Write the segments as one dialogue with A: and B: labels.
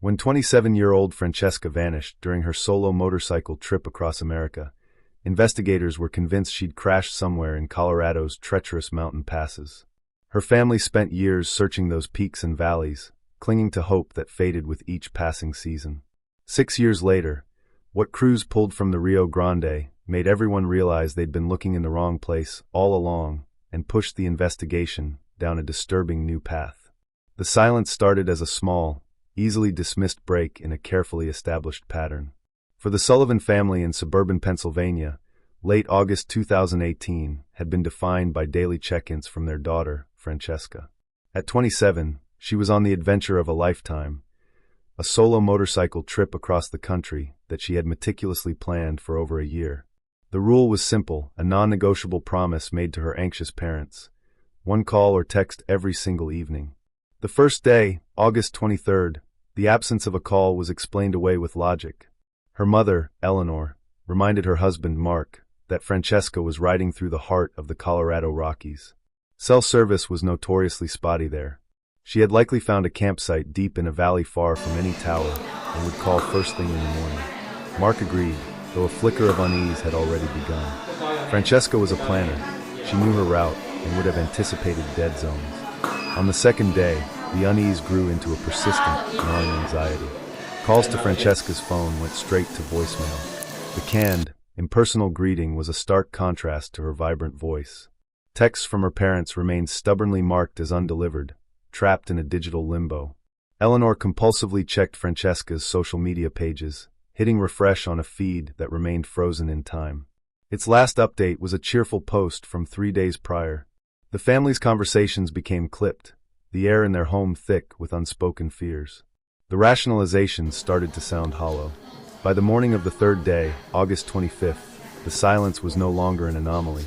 A: When 27-year-old Francesca vanished during her solo motorcycle trip across America, investigators were convinced she'd crashed somewhere in Colorado's treacherous mountain passes. Her family spent years searching those peaks and valleys, clinging to hope that faded with each passing season. 6 years later, what crews pulled from the Rio Grande made everyone realize they'd been looking in the wrong place all along and pushed the investigation down a disturbing new path. The silence started as a small, easily dismissed break in a carefully established pattern. For the Sullivan family in suburban Pennsylvania, late August 2018 had been defined by daily check-ins from their daughter, Francesca. At 27, she was on the adventure of a lifetime, a solo motorcycle trip across the country that she had meticulously planned for over a year. The rule was simple, a non-negotiable promise made to her anxious parents: one call or text every single evening. The first day, August 23rd, the absence of a call was explained away with logic. Her mother, Eleanor, reminded her husband, Mark, that Francesca was riding through the heart of the Colorado Rockies. Cell service was notoriously spotty there. She had likely found a campsite deep in a valley far from any tower and would call first thing in the morning. Mark agreed, though a flicker of unease had already begun. Francesca was a planner. She knew her route and would have anticipated dead zones. On the second day, the unease grew into a persistent, gnawing anxiety. Calls to Francesca's phone went straight to voicemail. The canned, impersonal greeting was a stark contrast to her vibrant voice. Texts from her parents remained stubbornly marked as undelivered, trapped in a digital limbo. Eleanor compulsively checked Francesca's social media pages, hitting refresh on a feed that remained frozen in time. Its last update was a cheerful post from 3 days prior. The family's conversations became clipped, the air in their home thick with unspoken fears. The rationalizations started to sound hollow. By the morning of the third day, August 25th, the silence was no longer an anomaly.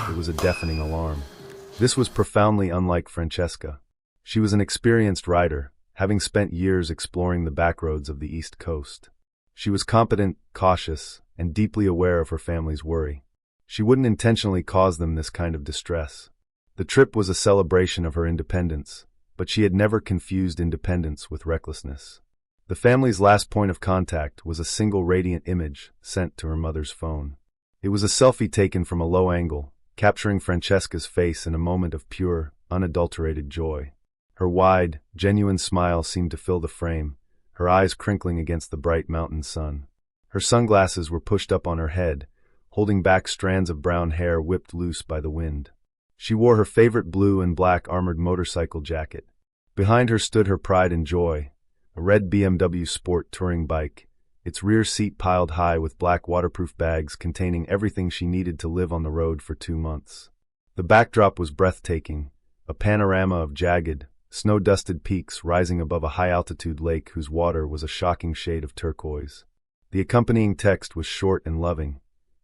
A: It was a deafening alarm. This was profoundly unlike Francesca. She was an experienced rider, having spent years exploring the backroads of the East Coast. She was competent, cautious, and deeply aware of her family's worry. She wouldn't intentionally cause them this kind of distress. The trip was a celebration of her independence, but she had never confused independence with recklessness. The family's last point of contact was a single radiant image sent to her mother's phone. It was a selfie taken from a low angle, capturing Francesca's face in a moment of pure, unadulterated joy. Her wide, genuine smile seemed to fill the frame, her eyes crinkling against the bright mountain sun. Her sunglasses were pushed up on her head, holding back strands of brown hair whipped loose by the wind. She wore her favorite blue and black armored motorcycle jacket. Behind her stood her pride and joy, a red BMW Sport touring bike, its rear seat piled high with black waterproof bags containing everything she needed to live on the road for 2 months. The backdrop was breathtaking, a panorama of jagged, snow-dusted peaks rising above a high-altitude lake whose water was a shocking shade of turquoise. The accompanying text was short and loving.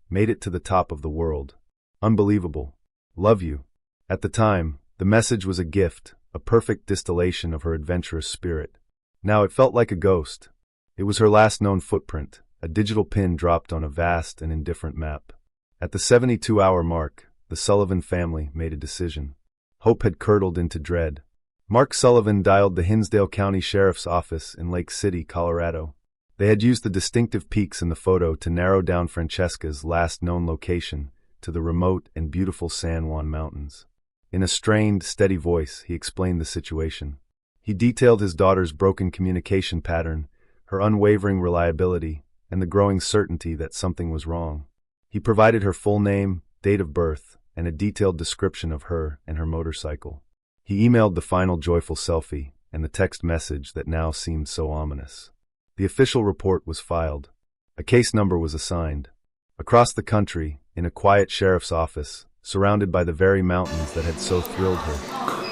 A: Made it to the top of the world. Unbelievable. Love you. At the time, the message was a gift, a perfect distillation of her adventurous spirit. Now it felt like a ghost. It was her last known footprint, a digital pin dropped on a vast and indifferent map. At the 72-hour mark, the Sullivan family made a decision. Hope had curdled into dread. Mark Sullivan dialed the Hinsdale County Sheriff's Office in Lake City, Colorado. They had used the distinctive peaks in the photo to narrow down Francesca's last known location to the remote and beautiful San Juan Mountains. In a strained, steady voice, he explained the situation. He detailed his daughter's broken communication pattern, her unwavering reliability, and the growing certainty that something was wrong. He provided her full name, date of birth, and a detailed description of her and her motorcycle. He emailed the final joyful selfie and the text message that now seemed so ominous. The official report was filed. A case number was assigned. Across the country, in a quiet sheriff's office, surrounded by the very mountains that had so thrilled her,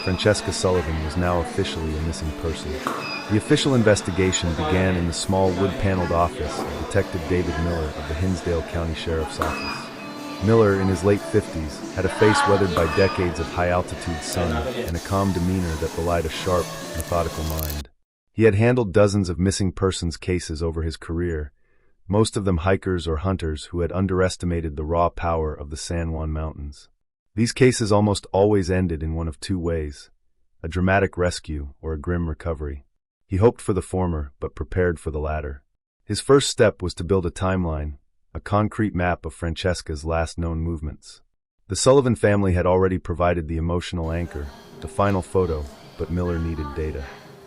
A: Francesca Sullivan was now officially a missing person. The official investigation began in the small wood-paneled office of Detective David Miller of the Hinsdale County Sheriff's Office. Miller, in his late 50s, had a face weathered by decades of high-altitude sun and a calm demeanor that belied a sharp, methodical mind. He had handled dozens of missing persons cases over his career, most of them hikers or hunters who had underestimated the raw power of the San Juan Mountains. These cases almost always ended in one of two ways: a dramatic rescue or a grim recovery. He hoped for the former, but prepared for the latter. His first step was to build a timeline, a concrete map of Francesca's last known movements. The Sullivan family had already provided the emotional anchor, the final photo, but Miller needed data.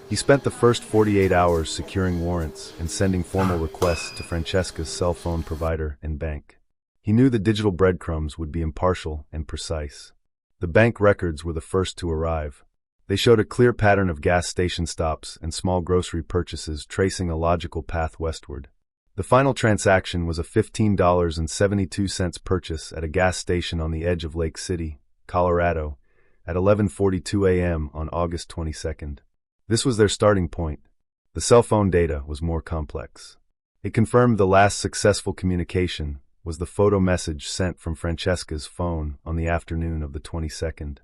A: He spent the first 48 hours securing warrants and sending formal requests to Francesca's cell phone provider and bank. He knew the digital breadcrumbs would be impartial and precise. The bank records were the first to arrive. They showed a clear pattern of gas station stops and small grocery purchases tracing a logical path westward. The final transaction was a $15.72 purchase at a gas station on the edge of Lake City, Colorado, at 11:42 a.m. on August 22nd. This was their starting point. The cell phone data was more complex. It confirmed the last successful communication was the photo message sent from Francesca's phone on the afternoon of the 22nd.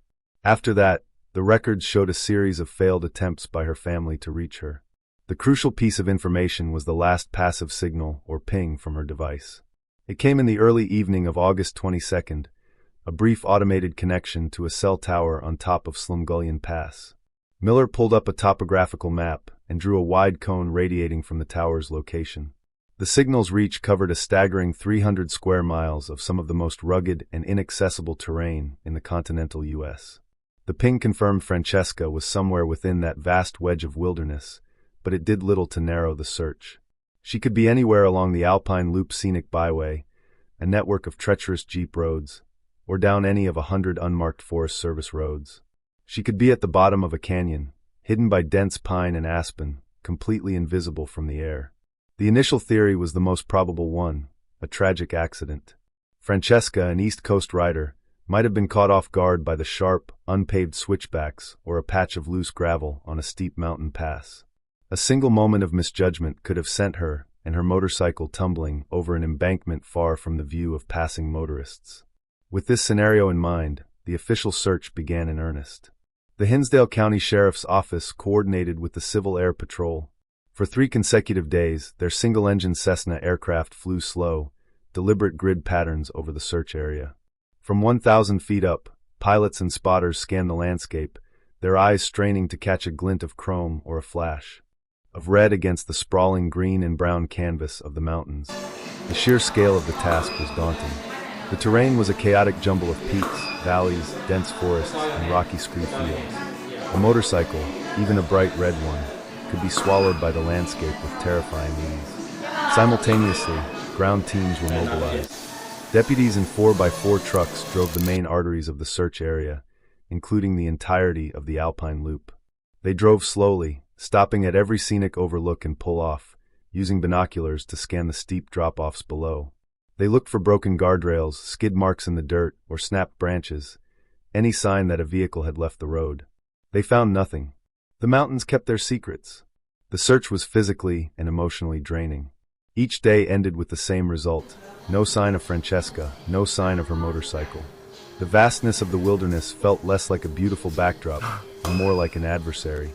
A: After that, the records showed a series of failed attempts by her family to reach her. The crucial piece of information was the last passive signal or ping from her device. It came in the early evening of August 22nd, a brief automated connection to a cell tower on top of Slumgullion Pass. Miller pulled up a topographical map and drew a wide cone radiating from the tower's location. The signal's reach covered a staggering 300 square miles of some of the most rugged and inaccessible terrain in the continental U.S. The ping confirmed Francesca was somewhere within that vast wedge of wilderness, but it did little to narrow the search. She could be anywhere along the Alpine Loop Scenic Byway, a network of treacherous jeep roads, or down any of 100 unmarked Forest Service roads. She could be at the bottom of a canyon, hidden by dense pine and aspen, completely invisible from the air. The initial theory was the most probable one, a tragic accident. Francesca, an East Coast rider, might have been caught off guard by the sharp, unpaved switchbacks or a patch of loose gravel on a steep mountain pass. A single moment of misjudgment could have sent her and her motorcycle tumbling over an embankment far from the view of passing motorists. With this scenario in mind, the official search began in earnest. The Hinsdale County Sheriff's Office coordinated with the Civil Air Patrol. For 3 consecutive days, their single-engine Cessna aircraft flew slow, deliberate grid patterns over the search area. From 1,000 feet up, pilots and spotters scanned the landscape, their eyes straining to catch a glint of chrome or a flash of red against the sprawling green and brown canvas of the mountains. The sheer scale of the task was daunting. The terrain was a chaotic jumble of peaks, valleys, dense forests, and rocky scree fields. A motorcycle, even a bright red one, could be swallowed by the landscape with terrifying ease. Simultaneously, ground teams were mobilized. Deputies in 4x4 trucks drove the main arteries of the search area, including the entirety of the Alpine Loop. They drove slowly, stopping at every scenic overlook and pull-off, using binoculars to scan the steep drop-offs below. They looked for broken guardrails, skid marks in the dirt, or snapped branches, any sign that a vehicle had left the road. They found nothing. The mountains kept their secrets. The search was physically and emotionally draining. Each day ended with the same result. No sign of Francesca, no sign of her motorcycle. The vastness of the wilderness felt less like a beautiful backdrop and more like an adversary.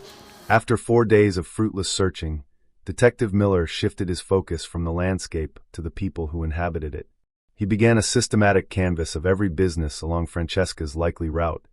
A: After 4 days of fruitless searching, Detective Miller shifted his focus from the landscape to the people who inhabited it. He began a systematic canvass of every business along Francesca's likely route,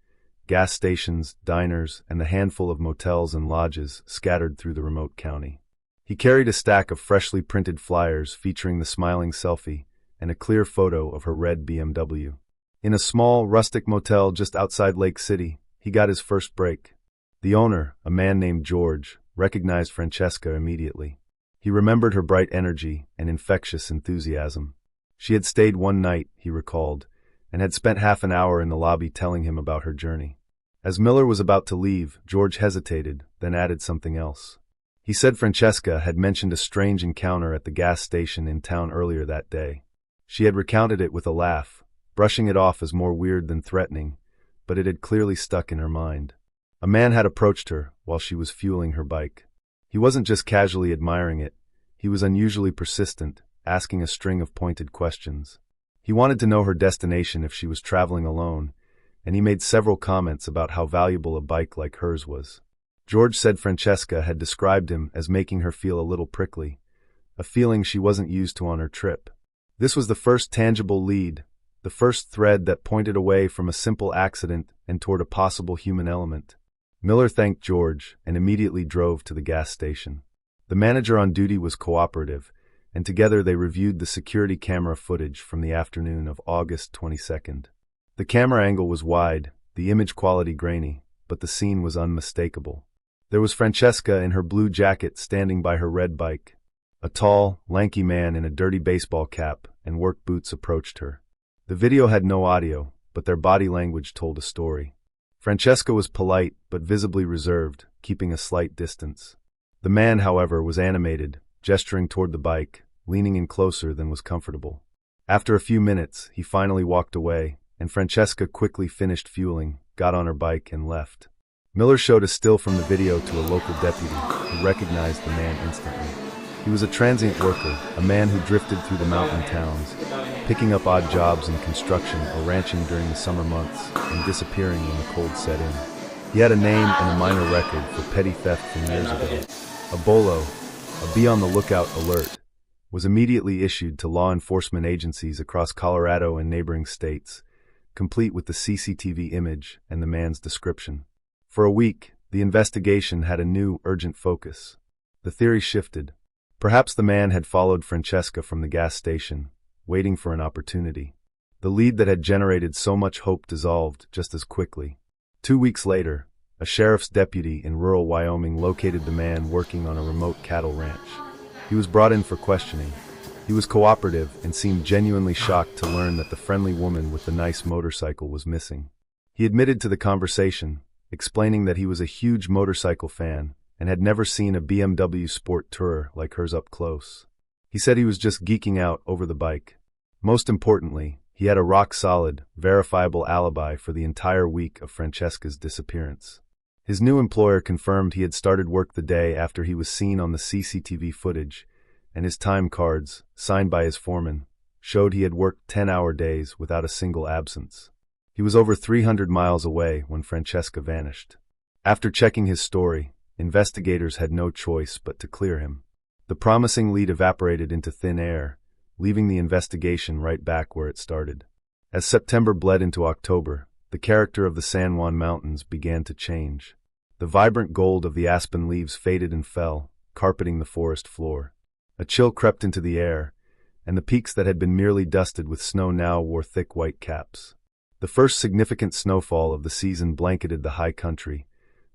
A: gas stations, diners, and the handful of motels and lodges scattered through the remote county. He carried a stack of freshly printed flyers featuring the smiling selfie and a clear photo of her red BMW. In a small, rustic motel just outside Lake City, he got his first break. The owner, a man named George, recognized Francesca immediately. He remembered her bright energy and infectious enthusiasm. She had stayed one night, he recalled, and had spent half an hour in the lobby telling him about her journey. As Miller was about to leave, George hesitated, then added something else. He said Francesca had mentioned a strange encounter at the gas station in town earlier that day. She had recounted it with a laugh, brushing it off as more weird than threatening, but it had clearly stuck in her mind. A man had approached her while she was fueling her bike. He wasn't just casually admiring it, he was unusually persistent, asking a string of pointed questions. He wanted to know her destination if she was traveling alone, and he made several comments about how valuable a bike like hers was. George said Francesca had described him as making her feel a little prickly, a feeling she wasn't used to on her trip. This was the first tangible lead, the first thread that pointed away from a simple accident and toward a possible human element. Miller thanked George and immediately drove to the gas station. The manager on duty was cooperative, and together they reviewed the security camera footage from the afternoon of August 22nd. The camera angle was wide, the image quality grainy, but the scene was unmistakable. There was Francesca in her blue jacket standing by her red bike. A tall, lanky man in a dirty baseball cap and work boots approached her. The video had no audio, but their body language told a story. Francesca was polite but visibly reserved, keeping a slight distance. The man, however, was animated, gesturing toward the bike, leaning in closer than was comfortable. After a few minutes, he finally walked away, and Francesca quickly finished fueling, got on her bike, and left. Miller showed a still from the video to a local deputy, who recognized the man instantly. He was a transient worker, a man who drifted through the mountain towns, picking up odd jobs in construction or ranching during the summer months, and disappearing when the cold set in. He had a name and a minor record for petty theft from years ago. A bolo, a be-on-the-lookout alert, was immediately issued to law enforcement agencies across Colorado and neighboring states, complete with the CCTV image and the man's description. For a week, the investigation had a new, urgent focus. The theory shifted. Perhaps the man had followed Francesca from the gas station, waiting for an opportunity. The lead that had generated so much hope dissolved just as quickly. 2 weeks later, a sheriff's deputy in rural Wyoming located the man working on a remote cattle ranch. He was brought in for questioning. He was cooperative and seemed genuinely shocked to learn that the friendly woman with the nice motorcycle was missing. He admitted to the conversation, explaining that he was a huge motorcycle fan and had never seen a BMW Sport Tourer like hers up close. He said he was just geeking out over the bike. Most importantly, he had a rock-solid, verifiable alibi for the entire week of Francesca's disappearance. His new employer confirmed he had started work the day after he was seen on the CCTV footage, and his time cards, signed by his foreman, showed he had worked 10-hour days without a single absence. He was over 300 miles away when Francesca vanished. After checking his story, investigators had no choice but to clear him. The promising lead evaporated into thin air, leaving the investigation right back where it started. As September bled into October, the character of the San Juan Mountains began to change. The vibrant gold of the aspen leaves faded and fell, carpeting the forest floor. A chill crept into the air, and the peaks that had been merely dusted with snow now wore thick white caps. The first significant snowfall of the season blanketed the high country,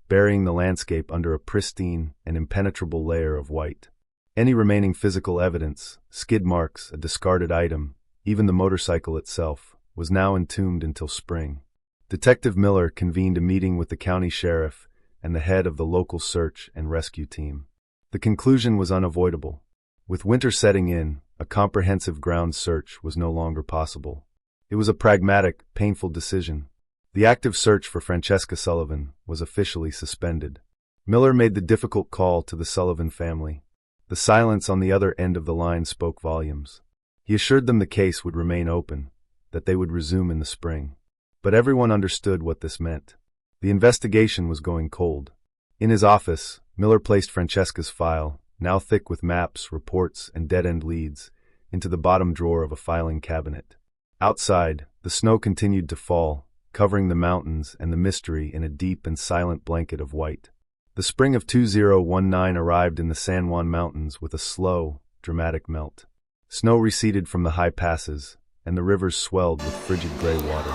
A: burying the landscape under a pristine and impenetrable layer of white. Any remaining physical evidence, skid marks, a discarded item, even the motorcycle itself, was now entombed until spring. Detective Miller convened a meeting with the county sheriff and the head of the local search and rescue team. The conclusion was unavoidable. With winter setting in, a comprehensive ground search was no longer possible. It was a pragmatic, painful decision. The active search for Francesca Sullivan was officially suspended. Miller made the difficult call to the Sullivan family. The silence on the other end of the line spoke volumes. He assured them the case would remain open, that they would resume in the spring. But everyone understood what this meant. The investigation was going cold. In his office, Miller placed Francesca's file, now thick with maps, reports, and dead-end leads, into the bottom drawer of a filing cabinet. Outside, the snow continued to fall, covering the mountains and the mystery in a deep and silent blanket of white. The spring of 2019 arrived in the San Juan Mountains with a slow, dramatic melt. Snow receded from the high passes, and the rivers swelled with frigid gray water.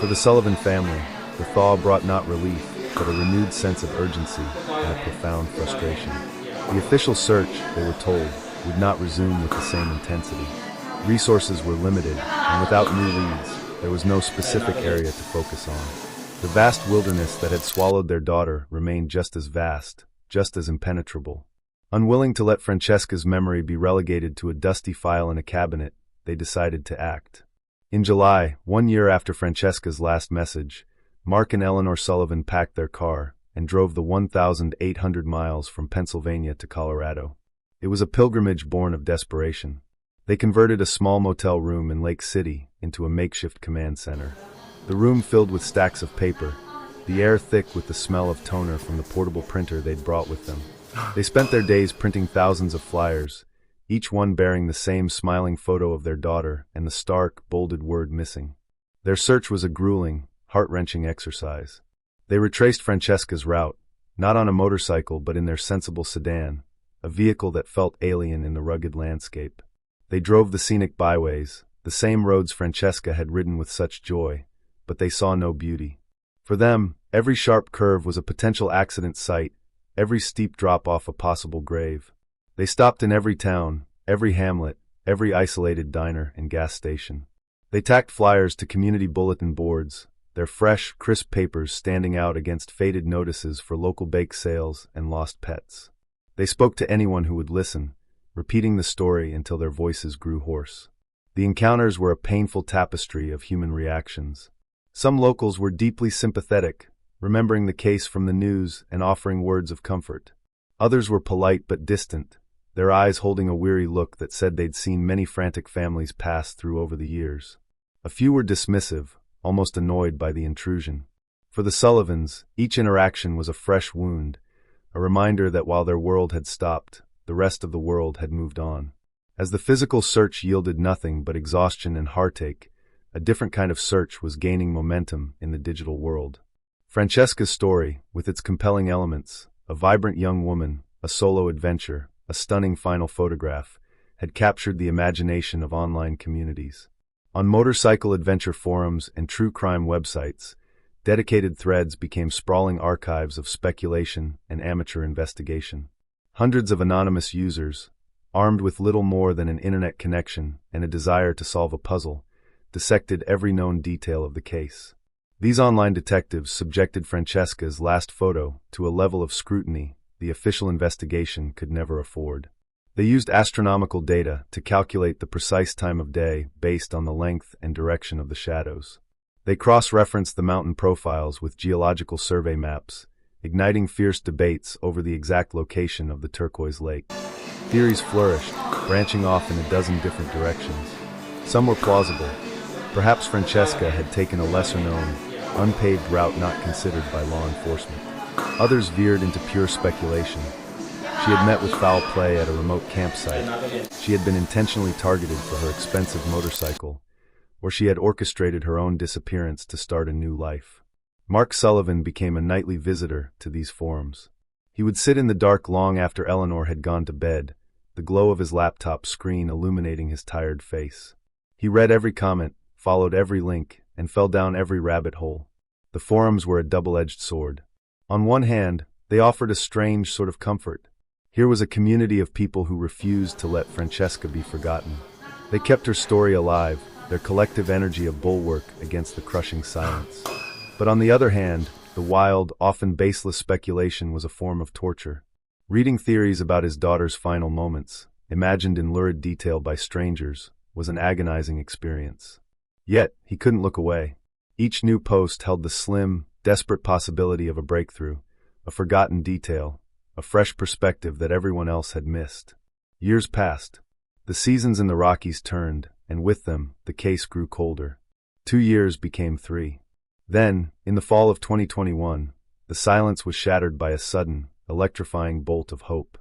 A: For the Sullivan family, the thaw brought not relief, but a renewed sense of urgency and a profound frustration. The official search, they were told, would not resume with the same intensity. Resources were limited, and without new leads, there was no specific area to focus on. The vast wilderness that had swallowed their daughter remained just as vast, just as impenetrable. Unwilling to let Francesca's memory be relegated to a dusty file in a cabinet, they decided to act. In July, 1 year after Francesca's last message, Mark and Eleanor Sullivan packed their car and drove the 1,800 miles from Pennsylvania to Colorado. It was a pilgrimage born of desperation. They converted a small motel room in Lake City into a makeshift command center. The room filled with stacks of paper, the air thick with the smell of toner from the portable printer they'd brought with them. They spent their days printing thousands of flyers, each one bearing the same smiling photo of their daughter and the stark, bolded word missing. Their search was a grueling, heart-wrenching exercise. They retraced Francesca's route, not on a motorcycle but in their sensible sedan, a vehicle that felt alien in the rugged landscape. They drove the scenic byways, the same roads Francesca had ridden with such joy, but they saw no beauty. For them, every sharp curve was a potential accident site, every steep drop-off a possible grave. They stopped in every town, every hamlet, every isolated diner and gas station. They tacked flyers to community bulletin boards, their fresh, crisp papers standing out against faded notices for local bake sales and lost pets. They spoke to anyone who would listen, repeating the story until their voices grew hoarse. The encounters were a painful tapestry of human reactions. Some locals were deeply sympathetic, remembering the case from the news and offering words of comfort. Others were polite but distant, their eyes holding a weary look that said they'd seen many frantic families pass through over the years. A few were dismissive, almost annoyed by the intrusion. For the Sullivans, each interaction was a fresh wound, a reminder that while their world had stopped, the rest of the world had moved on. As the physical search yielded nothing but exhaustion and heartache, a different kind of search was gaining momentum in the digital world. Francesca's story, with its compelling elements, a vibrant young woman, a solo adventure, a stunning final photograph, had captured the imagination of online communities. On motorcycle adventure forums and true crime websites, dedicated threads became sprawling archives of speculation and amateur investigation. Hundreds of anonymous users, armed with little more than an internet connection and a desire to solve a puzzle, dissected every known detail of the case. These online detectives subjected Francesca's last photo to a level of scrutiny the official investigation could never afford. They used astronomical data to calculate the precise time of day based on the length and direction of the shadows. They cross-referenced the mountain profiles with geological survey maps, igniting fierce debates over the exact location of the turquoise lake. Theories flourished, branching off in a dozen different directions. Some were plausible. Perhaps Francesca had taken a lesser-known, unpaved route not considered by law enforcement. Others veered into pure speculation. She had met with foul play at a remote campsite. She had been intentionally targeted for her expensive motorcycle, or she had orchestrated her own disappearance to start a new life. Mark Sullivan became a nightly visitor to these forums. He would sit in the dark long after Eleanor had gone to bed, the glow of his laptop screen illuminating his tired face. He read every comment, followed every link, and fell down every rabbit hole. The forums were a double-edged sword. On one hand, they offered a strange sort of comfort. Here was a community of people who refused to let Francesca be forgotten. They kept her story alive, their collective energy a bulwark against the crushing silence. But on the other hand, the wild, often baseless speculation was a form of torture. Reading theories about his daughter's final moments, imagined in lurid detail by strangers, was an agonizing experience. Yet, he couldn't look away. Each new post held the slim, desperate possibility of a breakthrough, a forgotten detail, a fresh perspective that everyone else had missed. Years passed. The seasons in the Rockies turned, and with them, the case grew colder. 2 years became 3. Then, in the fall of 2021, the silence was shattered by a sudden, electrifying bolt of hope.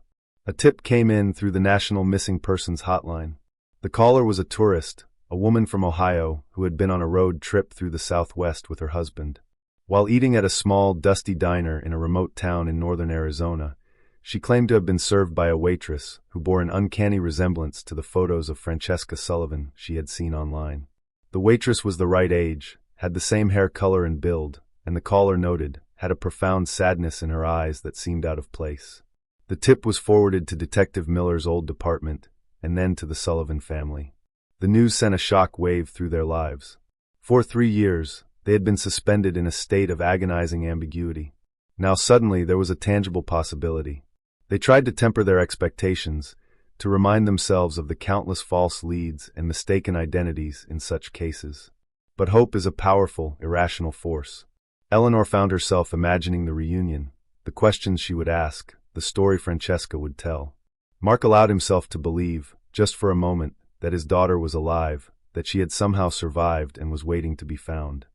A: A tip came in through the National Missing Persons Hotline. The caller was a tourist, a woman from Ohio who had been on a road trip through the Southwest with her husband. While eating at a small, dusty diner in a remote town in northern Arizona, she claimed to have been served by a waitress who bore an uncanny resemblance to the photos of Francesca Sullivan she had seen online. The waitress was the right age, had the same hair color and build, and the caller noted, had a profound sadness in her eyes that seemed out of place. The tip was forwarded to Detective Miller's old department, and then to the Sullivan family. The news sent a shock wave through their lives. For 3 years, they had been suspended in a state of agonizing ambiguity. Now suddenly there was a tangible possibility. They tried to temper their expectations, to remind themselves of the countless false leads and mistaken identities in such cases. But hope is a powerful, irrational force. Eleanor found herself imagining the reunion, the questions she would ask, the story Francesca would tell. Mark allowed himself to believe, just for a moment, that his daughter was alive, that she had somehow survived and was waiting to be found.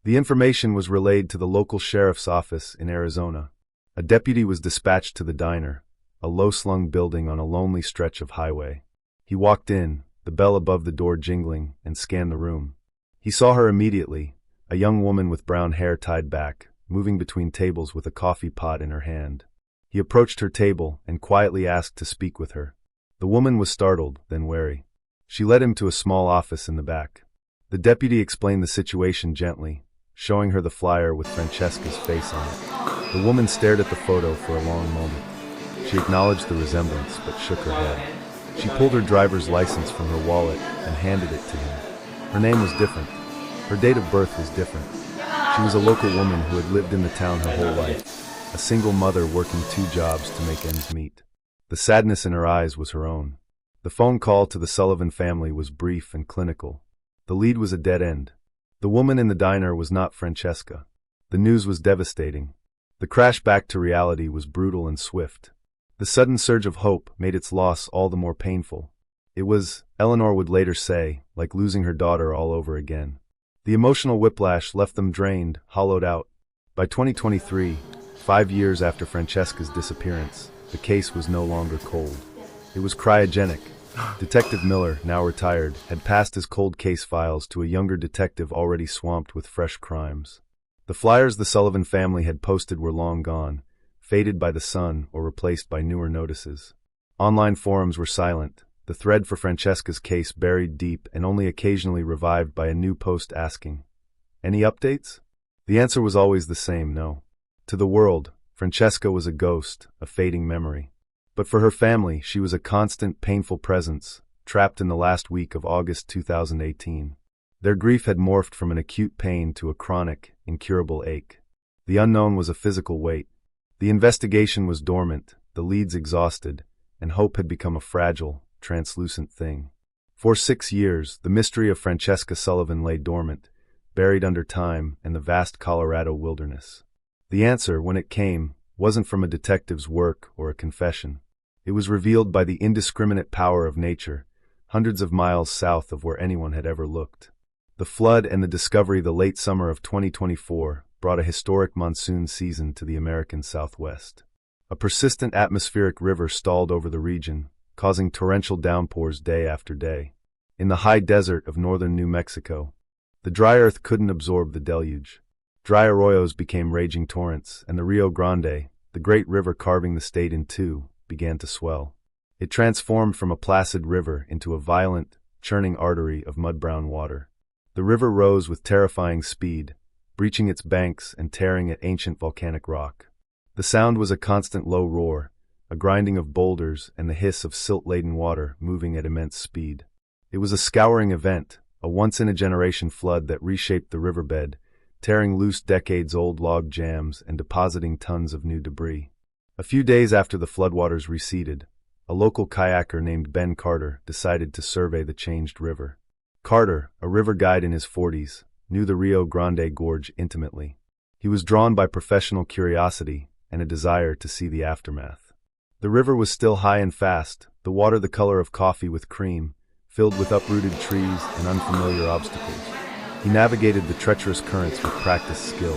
A: The information was relayed to the local sheriff's office in Arizona. A deputy was dispatched to the diner, a low-slung building on a lonely stretch of highway. He walked in, the bell above the door jingling, and scanned the room. He saw her immediately, a young woman with brown hair tied back, moving between tables with a coffee pot in her hand. He approached her table and quietly asked to speak with her. The woman was startled, then wary. She led him to a small office in the back. The deputy explained the situation gently, showing her the flyer with Francesca's face on it. The woman stared at the photo for a long moment. She acknowledged the resemblance, but shook her head. She pulled her driver's license from her wallet and handed it to him. Her name was different. Her date of birth was different. She was a local woman who had lived in the town her whole life, a single mother working 2 jobs to make ends meet. The sadness in her eyes was her own. The phone call to the Sullivan family was brief and clinical. The lead was a dead end. The woman in the diner was not Francesca. The news was devastating. The crash back to reality was brutal and swift. The sudden surge of hope made its loss all the more painful. It was, Eleanor would later say, like losing her daughter all over again. The emotional whiplash left them drained, hollowed out. By 2023, 5 years after Francesca's disappearance, the case was no longer cold. It was cryogenic. Detective Miller, now retired, had passed his cold case files to a younger detective already swamped with fresh crimes. The flyers the Sullivan family had posted were long gone, faded by the sun or replaced by newer notices. Online forums were silent, the thread for Francesca's case buried deep and only occasionally revived by a new post asking, "Any updates?" The answer was always the same, no. To the world, Francesca was a ghost, a fading memory. But for her family, she was a constant, painful presence, trapped in the last week of August 2018. Their grief had morphed from an acute pain to a chronic, incurable ache. The unknown was a physical weight. The investigation was dormant, the leads exhausted, and hope had become a fragile, translucent thing. For 6 years, the mystery of Francesca Sullivan lay dormant, buried under time and the vast Colorado wilderness. The answer, when it came, wasn't from a detective's work or a confession. It was revealed by the indiscriminate power of nature, hundreds of miles south of where anyone had ever looked. The flood and the discovery the late summer of 2024 brought a historic monsoon season to the American Southwest. A persistent atmospheric river stalled over the region, causing torrential downpours day after day. In the high desert of northern New Mexico, the dry earth couldn't absorb the deluge. Dry arroyos became raging torrents, and the Rio Grande, the great river carving the state in two, began to swell. It transformed from a placid river into a violent, churning artery of mud-brown water. The river rose with terrifying speed, breaching its banks and tearing at ancient volcanic rock. The sound was a constant low roar, a grinding of boulders and the hiss of silt-laden water moving at immense speed. It was a scouring event, a once-in-a-generation flood that reshaped the riverbed, tearing loose decades-old log jams and depositing tons of new debris. A few days after the floodwaters receded, a local kayaker named Ben Carter decided to survey the changed river. Carter, a river guide in his 40s, knew the Rio Grande Gorge intimately. He was drawn by professional curiosity and a desire to see the aftermath. The river was still high and fast, the water the color of coffee with cream, filled with uprooted trees and unfamiliar obstacles. He navigated the treacherous currents with practiced skill,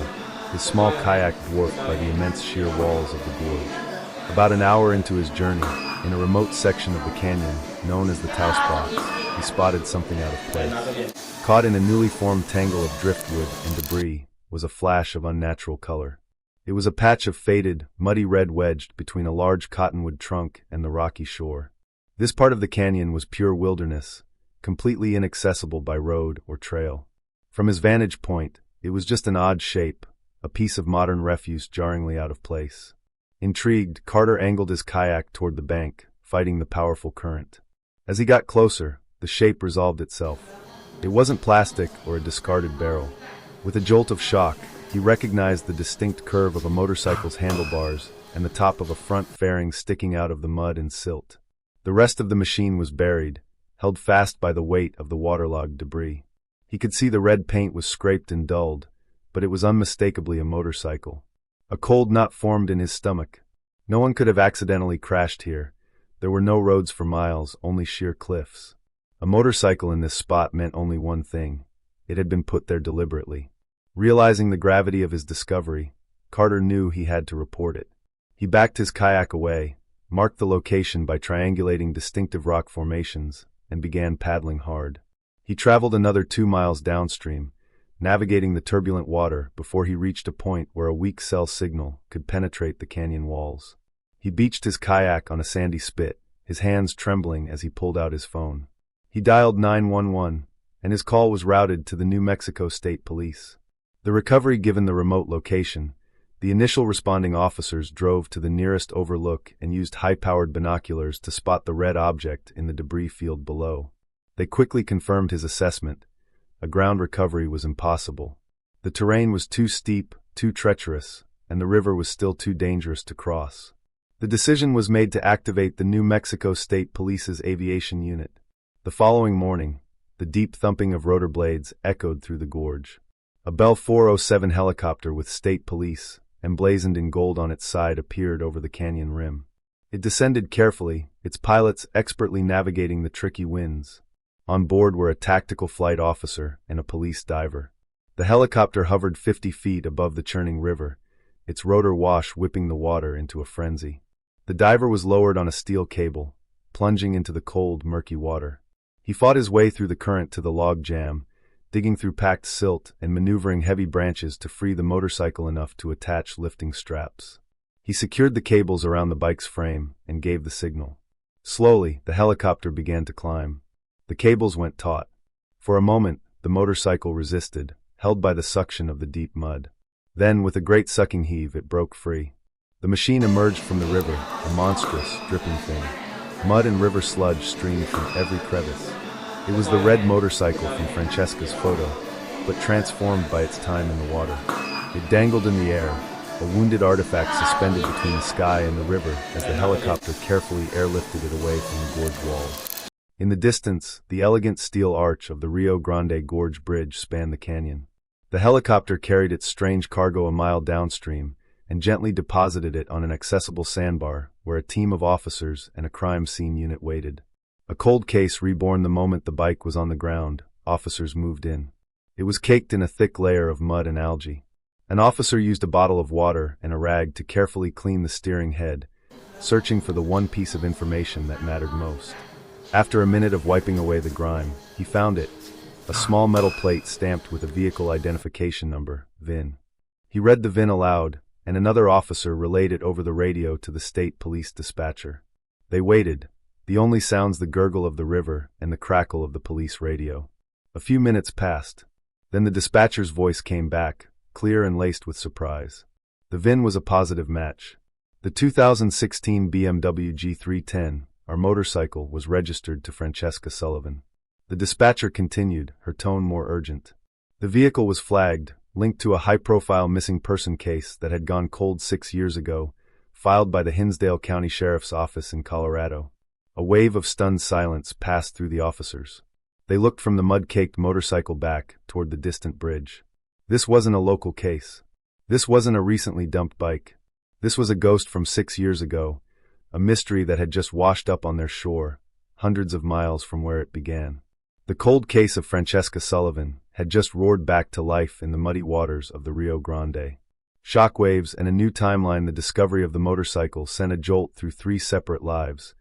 A: his small kayak dwarfed by the immense sheer walls of the gorge. About an hour into his journey, in a remote section of the canyon known as the Taos Box, he spotted something out of place. Caught in a newly formed tangle of driftwood and debris was a flash of unnatural color. It was a patch of faded, muddy red wedged between a large cottonwood trunk and the rocky shore. This part of the canyon was pure wilderness, completely inaccessible by road or trail. From his vantage point, it was just an odd shape, a piece of modern refuse jarringly out of place. Intrigued, Carter angled his kayak toward the bank, fighting the powerful current. As he got closer, the shape resolved itself. It wasn't plastic or a discarded barrel. With a jolt of shock, he recognized the distinct curve of a motorcycle's handlebars and the top of a front fairing sticking out of the mud and silt. The rest of the machine was buried, held fast by the weight of the waterlogged debris. He could see the red paint was scraped and dulled, but it was unmistakably a motorcycle. A cold knot formed in his stomach. No one could have accidentally crashed here. There were no roads for miles, only sheer cliffs. A motorcycle in this spot meant only one thing. It had been put there deliberately. Realizing the gravity of his discovery, Carter knew he had to report it. He backed his kayak away, marked the location by triangulating distinctive rock formations, and began paddling hard. He traveled another 2 miles downstream, navigating the turbulent water before he reached a point where a weak cell signal could penetrate the canyon walls. He beached his kayak on a sandy spit, his hands trembling as he pulled out his phone. He dialed 911, and his call was routed to the New Mexico State Police. The recovery given the remote location, the initial responding officers drove to the nearest overlook and used high-powered binoculars to spot the red object in the debris field below. They quickly confirmed his assessment. A ground recovery was impossible. The terrain was too steep, too treacherous, and the river was still too dangerous to cross. The decision was made to activate the New Mexico State Police's aviation unit. The following morning, the deep thumping of rotor blades echoed through the gorge. A Bell 407 helicopter with state police, emblazoned in gold on its side, appeared over the canyon rim. It descended carefully, its pilots expertly navigating the tricky winds. On board were a tactical flight officer and a police diver. The helicopter hovered 50 feet above the churning river, its rotor wash whipping the water into a frenzy. The diver was lowered on a steel cable, plunging into the cold, murky water. He fought his way through the current to the log jam, digging through packed silt and maneuvering heavy branches to free the motorcycle enough to attach lifting straps. He secured the cables around the bike's frame and gave the signal. Slowly, the helicopter began to climb. The cables went taut. For a moment, the motorcycle resisted, held by the suction of the deep mud. Then, with a great sucking heave, it broke free. The machine emerged from the river, a monstrous, dripping thing. Mud and river sludge streamed from every crevice. It was the red motorcycle from Francesca's photo, but transformed by its time in the water. It dangled in the air, a wounded artifact suspended between the sky and the river as the helicopter carefully airlifted it away from the gorge wall. In the distance, the elegant steel arch of the Rio Grande Gorge Bridge spanned the canyon. The helicopter carried its strange cargo a mile downstream and gently deposited it on an accessible sandbar where a team of officers and a crime scene unit waited. A cold case reborn the moment the bike was on the ground, officers moved in. It was caked in a thick layer of mud and algae. An officer used a bottle of water and a rag to carefully clean the steering head, searching for the one piece of information that mattered most. After a minute of wiping away the grime, he found it, a small metal plate stamped with a vehicle identification number, VIN. He read the VIN aloud, and another officer relayed it over the radio to the state police dispatcher. They waited, the only sounds the gurgle of the river and the crackle of the police radio. A few minutes passed. Then the dispatcher's voice came back, clear and laced with surprise. The VIN was a positive match. The 2016 BMW G310, our motorcycle, was registered to Francesca Sullivan. The dispatcher continued, her tone more urgent. The vehicle was flagged, linked to a high-profile missing person case that had gone cold 6 years ago, filed by the Hinsdale County Sheriff's Office in Colorado. A wave of stunned silence passed through the officers. They looked from the mud-caked motorcycle back toward the distant bridge. This wasn't a local case. This wasn't a recently dumped bike. This was a ghost from 6 years ago, a mystery that had just washed up on their shore, hundreds of miles from where it began. The cold case of Francesca Sullivan had just roared back to life in the muddy waters of the Rio Grande. Shockwaves and a new timeline. The discovery of the motorcycle sent a jolt through 3 separate lives,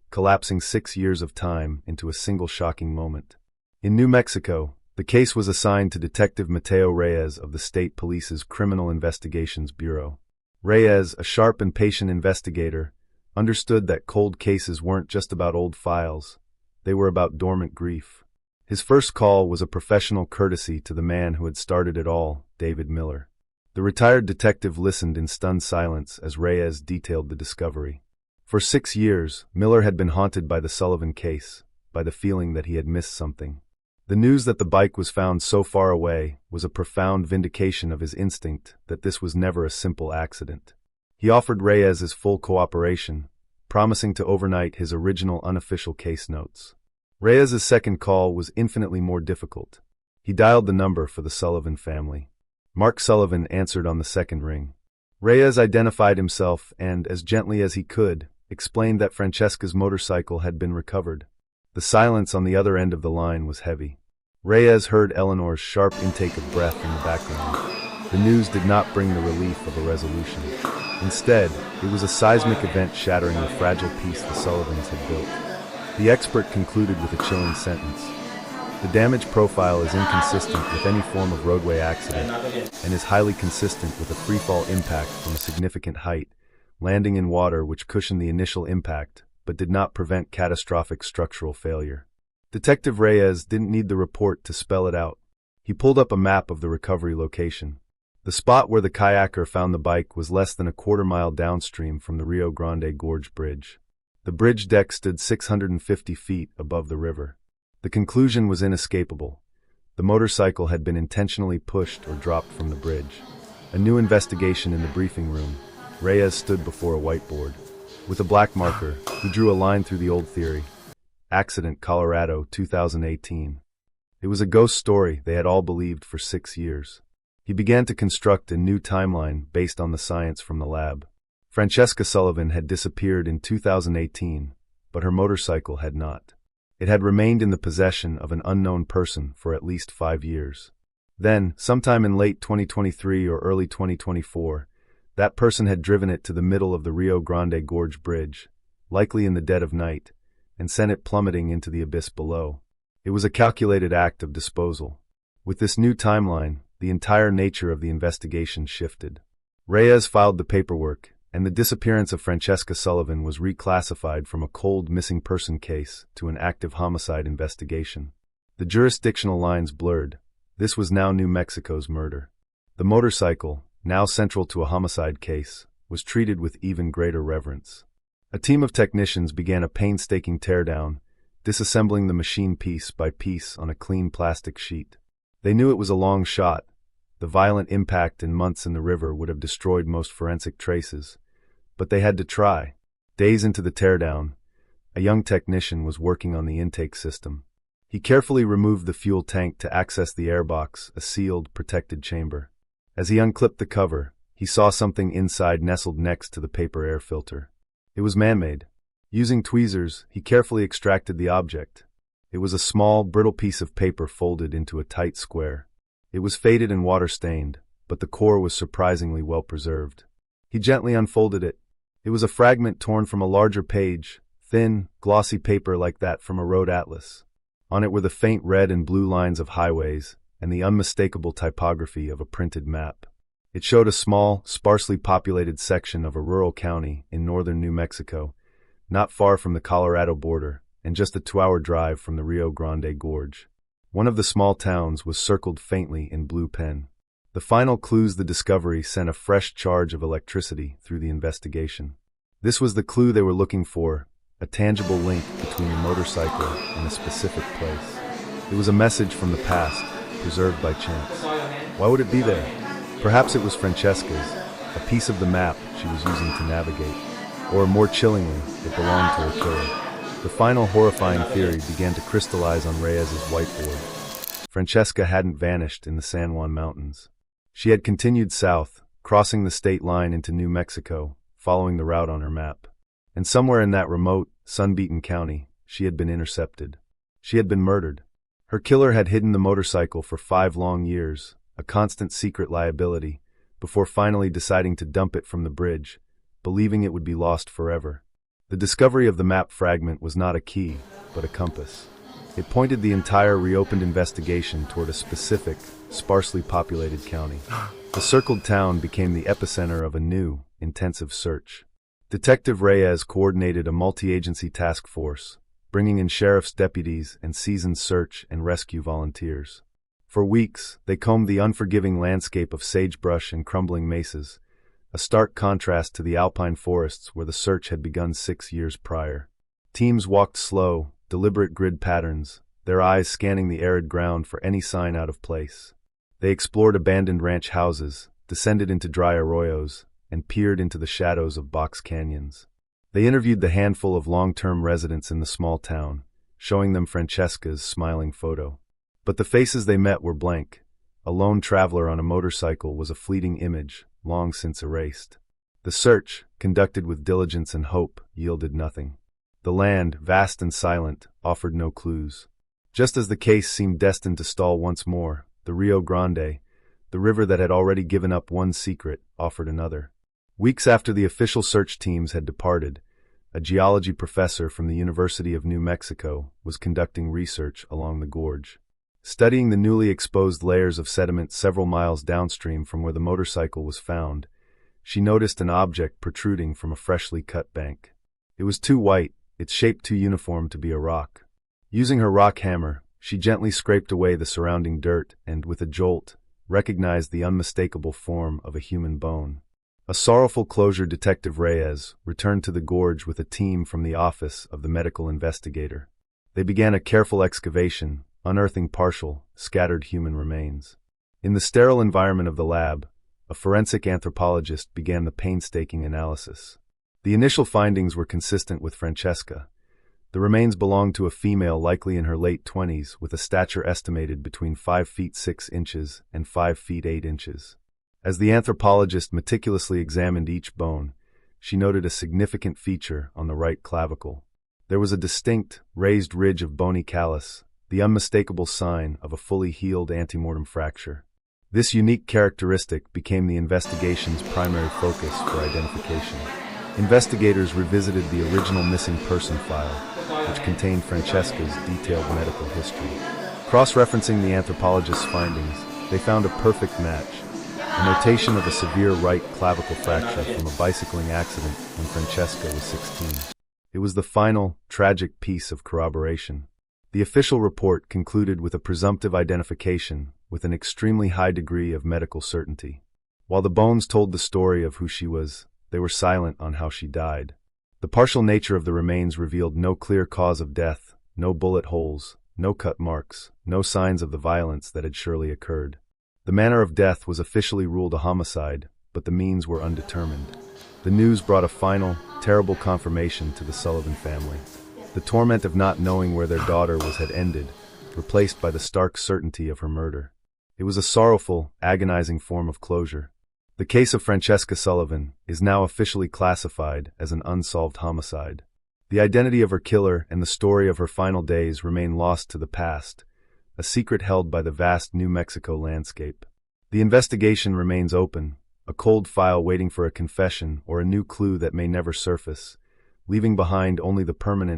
A: collapsing 6 years of time into a single shocking moment. In New Mexico, the case was assigned to Detective Mateo Reyes of the State Police's Criminal Investigations Bureau. Reyes, a sharp and patient investigator, understood that cold cases weren't just about old files. They were about dormant grief. His first call was a professional courtesy to the man who had started it all, David Miller. The retired detective listened in stunned silence as Reyes detailed the discovery. For 6 years, Miller had been haunted by the Sullivan case, by the feeling that he had missed something. The news that the bike was found so far away was a profound vindication of his instinct that this was never a simple accident. He offered Reyes his full cooperation, promising to overnight his original unofficial case notes. Reyes's second call was infinitely more difficult. He dialed the number for the Sullivan family. Mark Sullivan answered on the second ring. Reyes identified himself and, as gently as he could, explained that Francesca's motorcycle had been recovered. The silence on the other end of the line was heavy. Reyes heard Eleanor's sharp intake of breath in the background. The news did not bring the relief of a resolution. Instead, it was a seismic event shattering the fragile peace the Sullivans had built. The expert concluded with a chilling sentence. The damage profile is inconsistent with any form of roadway accident and is highly consistent with a freefall impact from a significant height, landing in water which cushioned the initial impact but did not prevent catastrophic structural failure. Detective Reyes didn't need the report to spell it out. He pulled up a map of the recovery location. The spot where the kayaker found the bike was less than a quarter-mile downstream from the Rio Grande Gorge Bridge. The bridge deck stood 650 feet above the river. The conclusion was inescapable. The motorcycle had been intentionally pushed or dropped from the bridge. A new investigation in the briefing room. Reyes stood before a whiteboard. With a black marker, he drew a line through the old theory. Accident, Colorado, 2018. It was a ghost story they had all believed for 6 years. He began to construct a new timeline based on the science from the lab. Francesca Sullivan had disappeared in 2018, but her motorcycle had not. It had remained in the possession of an unknown person for at least 5 years. Then, sometime in late 2023 or early 2024, that person had driven it to the middle of the Rio Grande Gorge Bridge, likely in the dead of night, and sent it plummeting into the abyss below. It was a calculated act of disposal. With this new timeline, the entire nature of the investigation shifted. Reyes filed the paperwork, and the disappearance of Francesca Sullivan was reclassified from a cold missing person case to an active homicide investigation. The jurisdictional lines blurred. This was now New Mexico's murder. The motorcycle, now central to a homicide case, was treated with even greater reverence. A team of technicians began a painstaking teardown, disassembling the machine piece by piece on a clean plastic sheet. They knew it was a long shot. The violent impact and months in the river would have destroyed most forensic traces. But they had to try. Days into the teardown, a young technician was working on the intake system. He carefully removed the fuel tank to access the airbox, a sealed, protected chamber. As he unclipped the cover, he saw something inside nestled next to the paper air filter. It was man-made. Using tweezers, he carefully extracted the object. It was a small, brittle piece of paper folded into a tight square. It was faded and water-stained, but the core was surprisingly well preserved. He gently unfolded it. It was a fragment torn from a larger page, thin, glossy paper like that from a road atlas. On it were the faint red and blue lines of highways and the unmistakable typography of a printed map. It showed a small, sparsely populated section of a rural county in northern New Mexico, not far from the Colorado border and just a 2-hour drive from the Rio Grande Gorge. One of the small towns was circled faintly in blue pen. The final clues the discovery sent a fresh charge of electricity through the investigation. This was the clue they were looking for, a tangible link between the motorcycle and a specific place. It was a message from the past, preserved by chance. Why would it be there? Perhaps it was Francesca's, a piece of the map she was using to navigate. Or more chillingly, it belonged to her killer. The final horrifying theory began to crystallize on Reyes's whiteboard. Francesca hadn't vanished in the San Juan Mountains. She had continued south, crossing the state line into New Mexico, following the route on her map. And somewhere in that remote, sun-beaten county, she had been intercepted. She had been murdered. Her killer had hidden the motorcycle for 5 long years, a constant secret liability, before finally deciding to dump it from the bridge, believing it would be lost forever. The discovery of the map fragment was not a key, but a compass. It pointed the entire reopened investigation toward a specific, sparsely populated county. The circled town became the epicenter of a new, intensive search. Detective Reyes coordinated a multi-agency task force, bringing in sheriff's deputies and seasoned search and rescue volunteers. For weeks, they combed the unforgiving landscape of sagebrush and crumbling mesas, a stark contrast to the alpine forests where the search had begun 6 years prior. Teams walked slow, deliberate grid patterns, their eyes scanning the arid ground for any sign out of place. They explored abandoned ranch houses, descended into dry arroyos, and peered into the shadows of box canyons. They interviewed the handful of long-term residents in the small town, showing them Francesca's smiling photo. But the faces they met were blank. A lone traveler on a motorcycle was a fleeting image, long since erased. The search, conducted with diligence and hope, yielded nothing. The land, vast and silent, offered no clues. Just as the case seemed destined to stall once more, the Rio Grande, the river that had already given up one secret, offered another. Weeks after the official search teams had departed, a geology professor from the University of New Mexico was conducting research along the gorge. Studying the newly exposed layers of sediment several miles downstream from where the motorcycle was found, she noticed an object protruding from a freshly cut bank. It was too white, its shape too uniform to be a rock. Using her rock hammer, she gently scraped away the surrounding dirt and, with a jolt, recognized the unmistakable form of a human bone. A sorrowful closure, Detective Reyes returned to the gorge with a team from the office of the medical investigator. They began a careful excavation, unearthing partial, scattered human remains. In the sterile environment of the lab, a forensic anthropologist began the painstaking analysis. The initial findings were consistent with Francesca. The remains belonged to a female likely in her late 20s with a stature estimated between 5 feet 6 inches and 5 feet 8 inches. As the anthropologist meticulously examined each bone, she noted a significant feature on the right clavicle. There was a distinct, raised ridge of bony callus, the unmistakable sign of a fully healed antemortem fracture. This unique characteristic became the investigation's primary focus for identification. Investigators revisited the original missing person file, which contained Francesca's detailed medical history. Cross-referencing the anthropologist's findings, they found a perfect match, a notation of a severe right clavicle fracture from a bicycling accident when Francesca was 16. It was the final, tragic piece of corroboration. The official report concluded with a presumptive identification with an extremely high degree of medical certainty. While the bones told the story of who she was, they were silent on how she died. The partial nature of the remains revealed no clear cause of death, no bullet holes, no cut marks, no signs of the violence that had surely occurred. The manner of death was officially ruled a homicide, but the means were undetermined. The news brought a final, terrible confirmation to the Sullivan family. The torment of not knowing where their daughter was had ended, replaced by the stark certainty of her murder. It was a sorrowful, agonizing form of closure. The case of Francesca Sullivan is now officially classified as an unsolved homicide. The identity of her killer and the story of her final days remain lost to the past, a secret held by the vast New Mexico landscape. The investigation remains open, a cold file waiting for a confession or a new clue that may never surface, leaving behind only the permanent,